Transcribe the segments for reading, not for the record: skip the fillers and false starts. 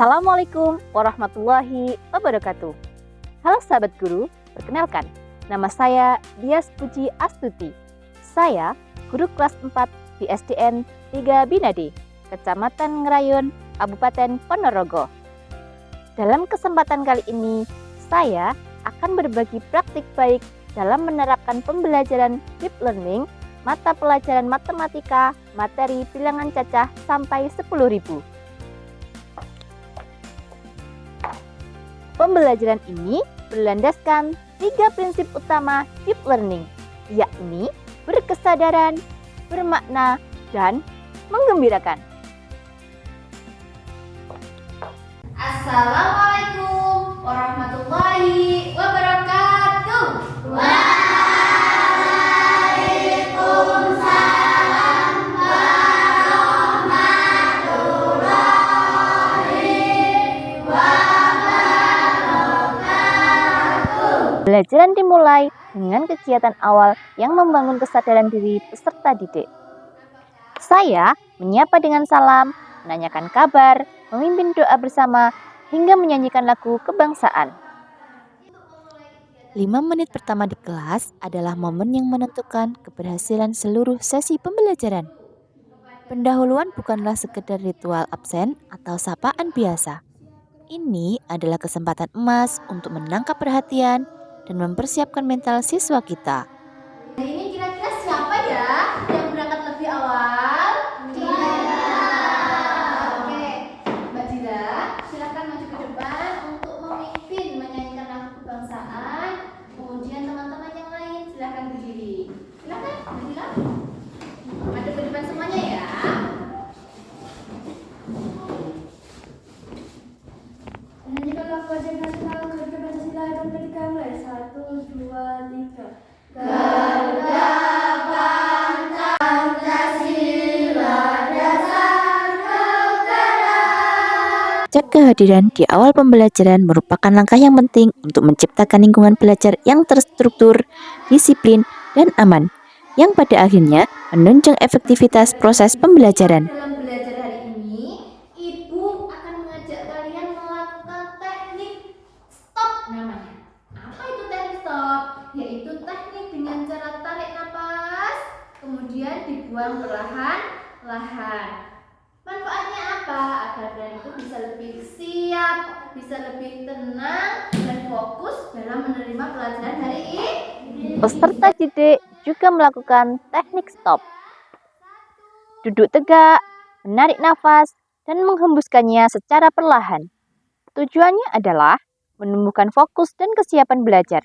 Assalamualaikum warahmatullahi wabarakatuh. Halo sahabat guru, perkenalkan, nama saya Dias Puji Astuti. Saya guru kelas 4 di SDN 3 Binadi, Kecamatan Ngerayun, Kabupaten Ponorogo. Dalam kesempatan kali ini, saya akan berbagi praktik baik dalam menerapkan pembelajaran deep learning mata pelajaran matematika materi bilangan cacah sampai 10.000. Pembelajaran ini berlandaskan 3 prinsip utama deep learning, yakni berkesadaran, bermakna, dan menggembirakan. Assalamualaikum warahmatullahi wabarakatuh. Pembelajaran dimulai dengan kegiatan awal yang membangun kesadaran diri peserta didik. Saya menyapa dengan salam, menanyakan kabar, memimpin doa bersama, hingga menyanyikan lagu kebangsaan. 5 menit pertama di kelas adalah momen yang menentukan keberhasilan seluruh sesi pembelajaran. Pendahuluan bukanlah sekedar ritual absen atau sapaan biasa. Ini adalah kesempatan emas untuk menangkap perhatian dan mempersiapkan mental siswa kita. Hari ini kira-kira siapa ya yang berangkat lebih awal? Oke, Mbak Dira, silakan maju ke depan untuk memimpin menyanyikan lagu kebangsaan. Kemudian teman-teman yang lain silakan berdiri. Silakan, Mbak Dira. Maju ke depan semuanya ya. Menyanyikan lagu wajib nasional Garuda Pancasila dan ketika mulai 1, 2, 3. Garuda Pancasila dasar negara. Cek kehadiran di awal pembelajaran merupakan langkah yang penting untuk menciptakan lingkungan belajar yang terstruktur, disiplin, dan aman, yang pada akhirnya menunjang efektivitas proses pembelajaran. Dalam belajar hari ini, Ibu akan mengajak kalian melakukan teknik stop namanya. Apa itu teknik stop? Yaitu teknik dengan cara tarik napas, kemudian dibuang perlahan-lahan. Manfaatnya apa? Agar kalian itu bisa lebih siap, bisa lebih tenang, dan fokus dalam menerima pelajaran hari ini. Peserta didik juga melakukan teknik stop. Duduk tegak, menarik nafas, dan menghembuskannya secara perlahan. Tujuannya adalah menumbuhkan fokus dan kesiapan belajar.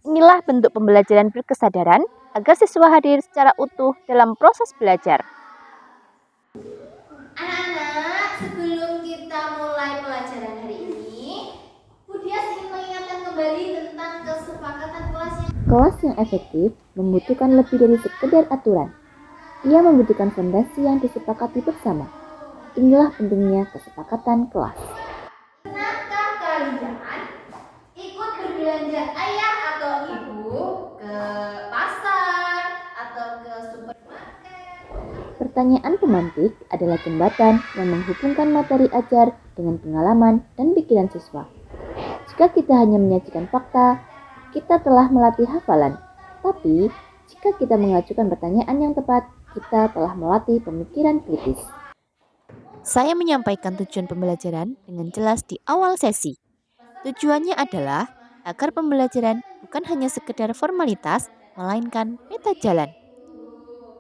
Inilah bentuk pembelajaran berkesadaran agar siswa hadir secara utuh dalam proses belajar. Anak-anak, sebelum kita mulai pelajaran hari ini, Bu Dias ingin mengingatkan kembali tentang kesepakatan kelas yang Kelas yang efektif membutuhkan lebih dari sekedar aturan. Ia membutuhkan fondasi yang disepakati bersama. Inilah pentingnya kesepakatan kelas. Pernahkah kalian ikut berbelanja ayah atau ibu ke pasar atau ke supermarket? Pertanyaan pemantik adalah jembatan yang menghubungkan materi ajar dengan pengalaman dan pikiran siswa. Jika kita hanya menyajikan fakta, kita telah melatih hafalan. Tapi, jika kita mengajukan pertanyaan yang tepat, kita telah melatih pemikiran kritis. Saya menyampaikan tujuan pembelajaran dengan jelas di awal sesi. Tujuannya adalah agar pembelajaran bukan hanya sekedar formalitas, melainkan peta jalan.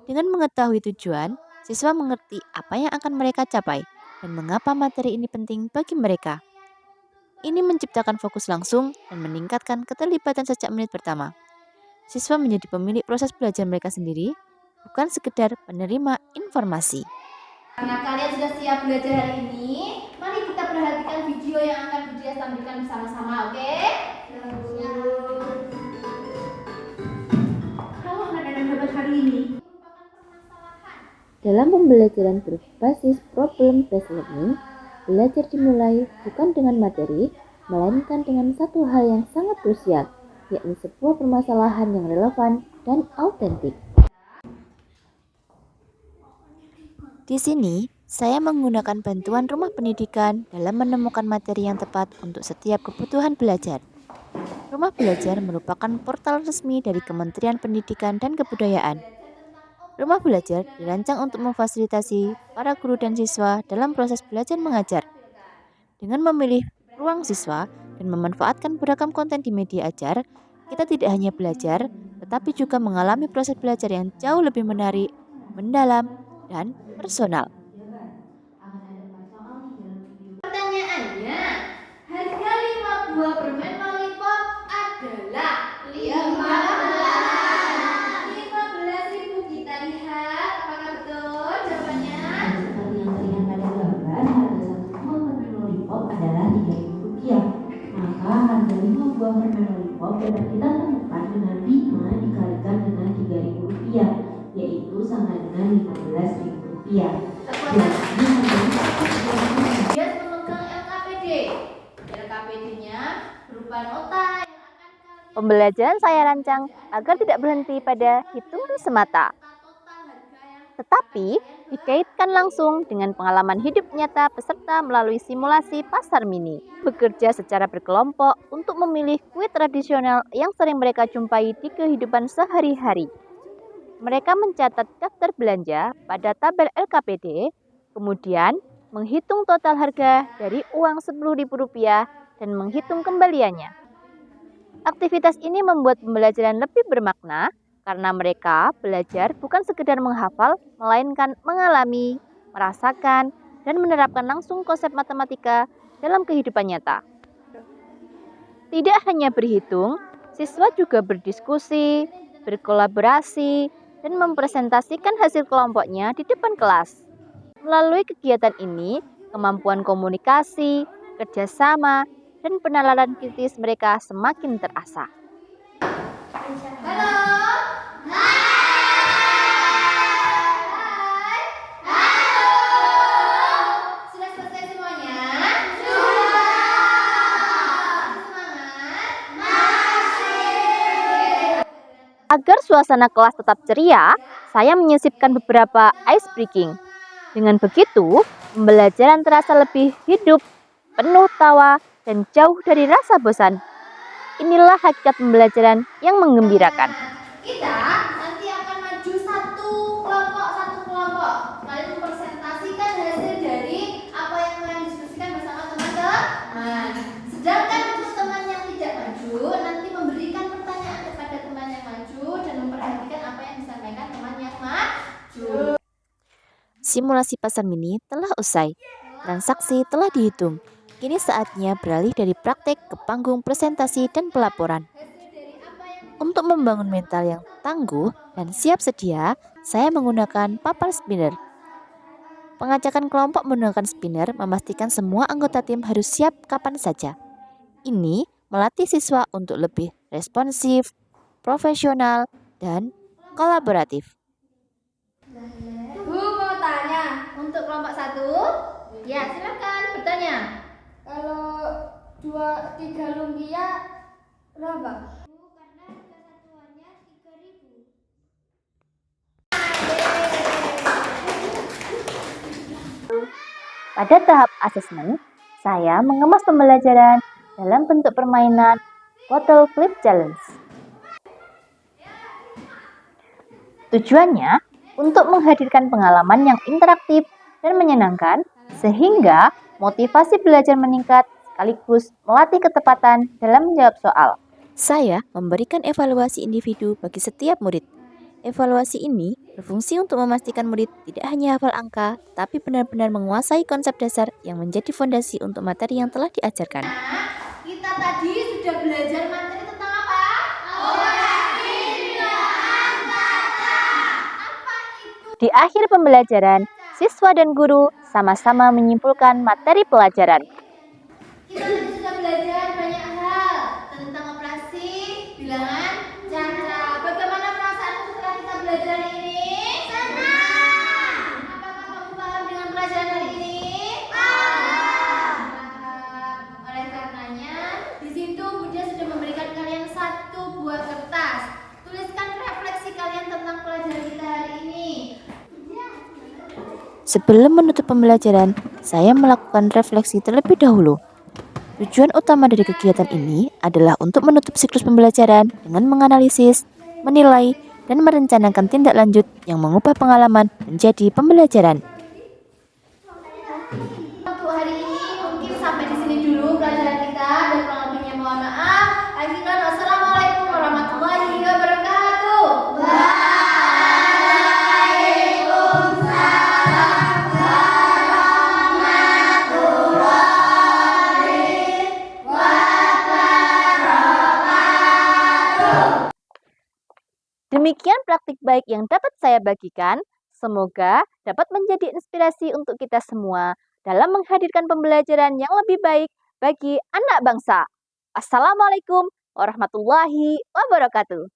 Dengan mengetahui tujuan, siswa mengerti apa yang akan mereka capai dan mengapa materi ini penting bagi mereka. Ini menciptakan fokus langsung dan meningkatkan keterlibatan sejak menit pertama. Siswa menjadi pemilik proses belajar mereka sendiri, bukan sekedar penerima informasi. Karena kalian sudah siap belajar hari ini, mari kita perhatikan video yang akan Bu Dias tampilkan bersama-sama, oke? Halo anak-anak hebat hari ini. Dalam pembelajaran berbasis problem-based learning, belajar dimulai bukan dengan materi, melainkan dengan satu hal yang sangat krusial, yakni sebuah permasalahan yang relevan dan autentik. Di sini, Saya menggunakan bantuan rumah pendidikan dalam menemukan materi yang tepat untuk setiap kebutuhan belajar. Rumah belajar merupakan portal resmi dari Kementerian Pendidikan dan Kebudayaan. Rumah belajar dirancang untuk memfasilitasi para guru dan siswa dalam proses belajar mengajar. Dengan memilih ruang siswa dan memanfaatkan beragam konten di media ajar, kita tidak hanya belajar, tetapi juga mengalami proses belajar yang jauh lebih menarik, mendalam, dan personal. Pertanyaannya, harga 5 buah permen lollipop adalah 15.000. Kita lihat apakah betul jawabannya. Seperti yang terlihat pada gambar, harga satu buah permen lollipop adalah Rp3.000. Maka harga 5 buah permen lollipop dapat kita temukan dengan 5 dikalikan dengan Rp3.000, yaitu sama dengan Rp15.000. Dia memegang LKPD. LKPD-nya berupa nota yang akan kalian Pembelajaran saya rancang agar tidak berhenti pada hitungan semata, tetapi dikaitkan langsung dengan pengalaman hidup nyata peserta melalui simulasi pasar mini. Bekerja secara berkelompok untuk memilih kue tradisional yang sering mereka jumpai di kehidupan sehari-hari. Mereka mencatat daftar belanja pada tabel LKPD, kemudian menghitung total harga dari uang Rp10.000 dan menghitung kembaliannya. Aktivitas ini membuat pembelajaran lebih bermakna karena mereka belajar bukan sekedar menghafal, melainkan mengalami, merasakan, dan menerapkan langsung konsep matematika dalam kehidupan nyata. Tidak hanya berhitung, siswa juga berdiskusi, berkolaborasi, dan mempresentasikan hasil kelompoknya di depan kelas. Melalui kegiatan ini, kemampuan komunikasi, kerjasama, dan penalaran kritis mereka semakin terasah. Halo. Hai. Halo. Sudah selesai semuanya? Sudah. Semangat? Masih. Agar suasana kelas tetap ceria, saya menyisipkan beberapa ice breaking. Dengan begitu, pembelajaran terasa lebih hidup, penuh tawa, dan jauh dari rasa bosan. Inilah hakikat pembelajaran yang menggembirakan. Kita nanti akan maju satu kelompok. Kalian mempresentasikan hasil dari apa yang kalian diskusikan bersama teman-teman. Sedangkan untuk teman yang tidak maju, nanti memberikan pertanyaan kepada teman yang maju dan memperhatikan apa yang disampaikan teman yang maju. Simulasi pasar mini telah usai. Transaksi telah dihitung. Kini saatnya beralih dari praktek ke panggung presentasi dan pelaporan. Untuk membangun mental yang tangguh dan siap sedia, saya menggunakan papan spinner. Pengajakan kelompok menggunakan spinner memastikan semua anggota tim harus siap kapan saja. Ini melatih siswa untuk lebih responsif, profesional, dan kolaboratif. Bu mau tanya, Untuk kelompok 1, ya silakan bertanya. kalau 3 lumpia berapa? Karena harga satuannya 3.000. Pada tahap asesmen, saya mengemas pembelajaran dalam bentuk permainan Bottle Flip Challenge. Tujuannya untuk menghadirkan pengalaman yang interaktif dan menyenangkan, sehingga motivasi belajar meningkat sekaligus melatih ketepatan dalam menjawab soal. Saya memberikan evaluasi individu bagi setiap murid. Evaluasi ini berfungsi untuk memastikan murid tidak hanya hafal angka, tapi benar-benar menguasai konsep dasar yang menjadi fondasi untuk materi yang telah diajarkan. Kita tadi sudah belajar materi tentang apa? Orasi pilihan kata. Apa itu? Di akhir pembelajaran, siswa dan guru sama-sama menyimpulkan materi pelajaran. Kita tadi sudah belajar banyak hal tentang operasi bilangan cara. Bagaimana perasaanmu setelah kita belajar hari ini? Senang. Apakah kamu paham dengan pelajaran hari ini? Paham. Oleh karenanya, di situ Bunda sudah memberikan kalian 1 buah kertas. Tuliskan refleksi kalian tentang pelajaran kita hari ini. Sebelum menutup pembelajaran, saya melakukan refleksi terlebih dahulu. Tujuan utama dari kegiatan ini adalah untuk menutup siklus pembelajaran dengan menganalisis, menilai, dan merencanakan tindak lanjut yang mengubah pengalaman menjadi pembelajaran. Untuk hari ini mungkin sampai di sini dulu pelajaran kita, dan kurang lebihnya mohon maaf. Akhirnya wassalamualaikum warahmatullahi wabarakatuh. Demikian praktik baik yang dapat saya bagikan. Semoga dapat menjadi inspirasi untuk kita semua dalam menghadirkan pembelajaran yang lebih baik bagi anak bangsa. Assalamualaikum warahmatullahi wabarakatuh.